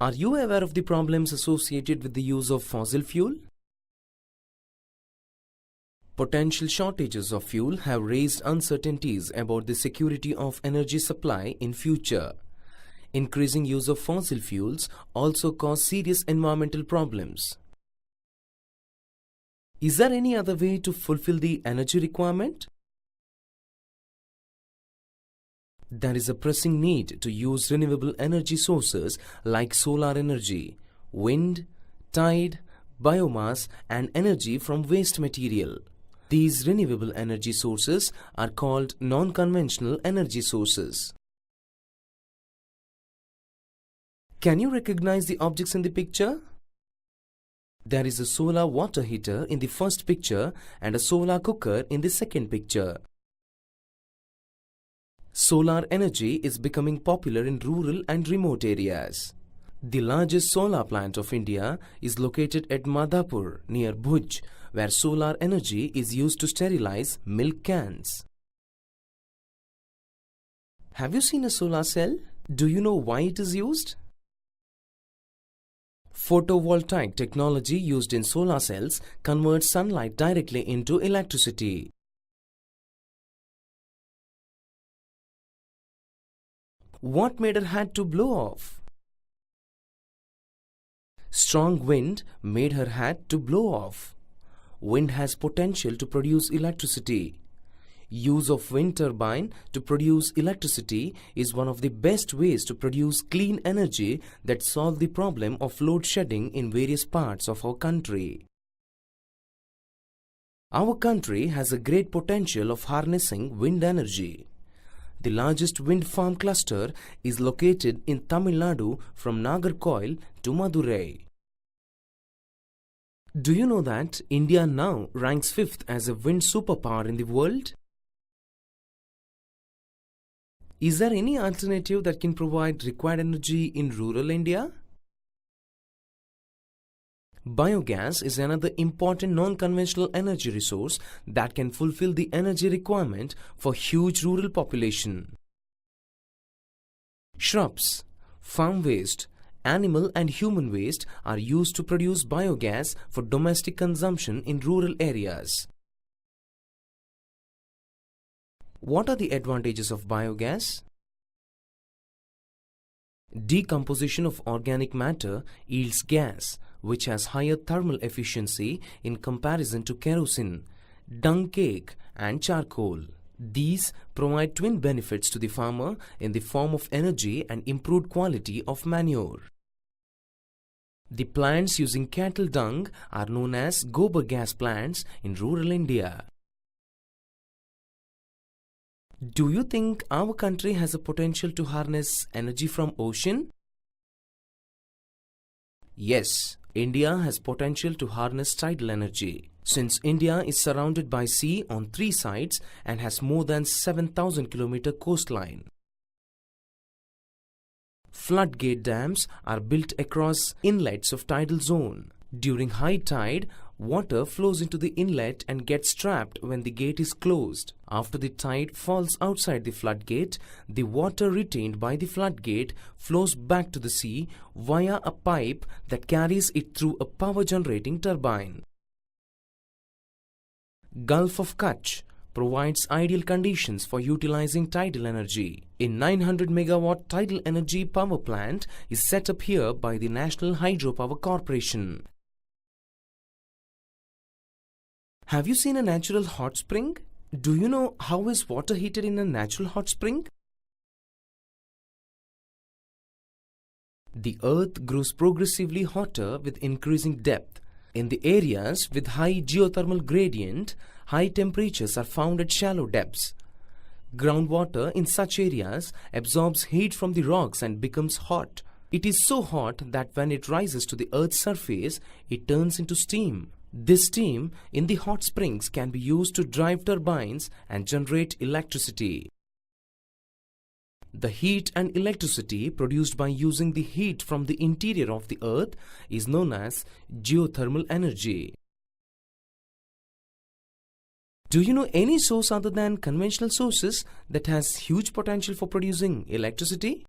Are you aware of the problems associated with the use of fossil fuel? Potential shortages of fuel have raised uncertainties about the security of energy supply in future. Increasing use of fossil fuels also cause serious environmental problems. Is there any other way to fulfill the energy requirement? There is a pressing need to use renewable energy sources like solar energy, wind, tide, biomass, and energy from waste material. These renewable energy sources are called non-conventional energy sources. Can you recognize the objects in the picture? There is a solar water heater in the first picture and a solar cooker in the second picture. Solar energy is becoming popular in rural and remote areas. The largest solar plant of India is located at Madhapur near Bhuj, where solar energy is used to sterilize milk cans. Have you seen a solar cell? Do you know why it is used? Photovoltaic technology used in solar cells converts sunlight directly into electricity. What made her hat to blow off? Strong wind made her hat to blow off. Wind has potential to produce electricity. Use of wind turbine to produce electricity is one of the best ways to produce clean energy that solve the problem of load shedding in various parts of our country. Our country has a great potential of harnessing wind energy. The largest wind farm cluster is located in Tamil Nadu from Nagarcoil to Madurai. Do you know that India now ranks 5th as a wind superpower in the world? Is there any alternative that can provide required energy in rural India? Biogas is another important non-conventional energy resource that can fulfill the energy requirement for huge rural population. Shrubs, farm waste, animal and human waste are used to produce biogas for domestic consumption in rural areas. What are the advantages of biogas? Decomposition of organic matter yields gas, which has higher thermal efficiency in comparison to kerosene, dung cake, and charcoal. These provide twin benefits to the farmer in the form of energy and improved quality of manure. The plants using cattle dung are known as gobar gas plants in rural India. Do you think our country has a potential to harness energy from ocean? Yes, India has potential to harness tidal energy. Since India is surrounded by sea on 3 sides and has more than 7,000 km coastline. Floodgate dams are built across inlets of tidal zone. During high tide, water flows into the inlet and gets trapped when the gate is closed. After the tide falls outside the floodgate, the water retained by the floodgate flows back to the sea via a pipe that carries it through a power generating turbine. Gulf of Kutch provides ideal conditions for utilizing tidal energy. A 900 megawatt tidal energy power plant is set up here by the National Hydropower Corporation. Have you seen a natural hot spring? Do you know how is water heated in a natural hot spring? The earth grows progressively hotter with increasing depth. In the areas with high geothermal gradient, high temperatures are found at shallow depths. Groundwater in such areas absorbs heat from the rocks and becomes hot. It is so hot that when it rises to the earth's surface, it turns into steam. This steam in the hot springs can be used to drive turbines and generate electricity. The heat and electricity produced by using the heat from the interior of the earth is known as geothermal energy. Do you know any source other than conventional sources that has huge potential for producing electricity?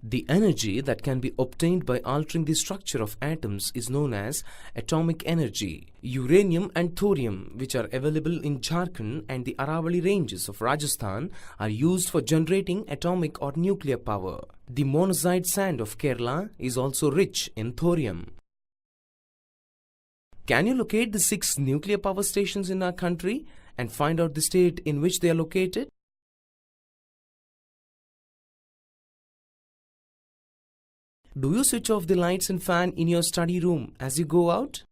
The energy that can be obtained by altering the structure of atoms is known as atomic energy. Uranium and thorium, which are available in Jharkhand and the Aravalli ranges of Rajasthan, are used for generating atomic or nuclear power. The monazite sand of Kerala is also rich in thorium. Can you locate the 6 nuclear power stations in our country and find out the state in which they are located? Do you switch off the lights and fan in your study room as you go out?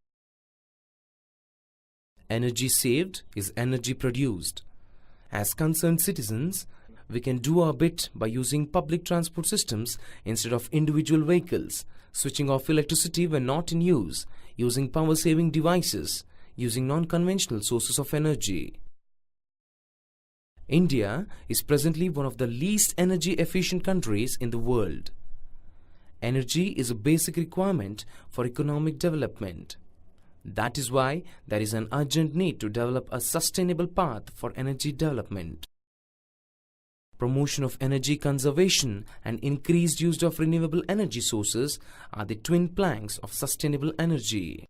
Energy saved is energy produced. As concerned citizens, we can do our bit by using public transport systems instead of individual vehicles, switching off electricity when not in use, using power-saving devices, using non-conventional sources of energy. India is presently one of the least energy-efficient countries in the world. Energy is a basic requirement for economic development. That is why there is an urgent need to develop a sustainable path for energy development. Promotion of energy conservation and increased use of renewable energy sources are the twin planks of sustainable energy.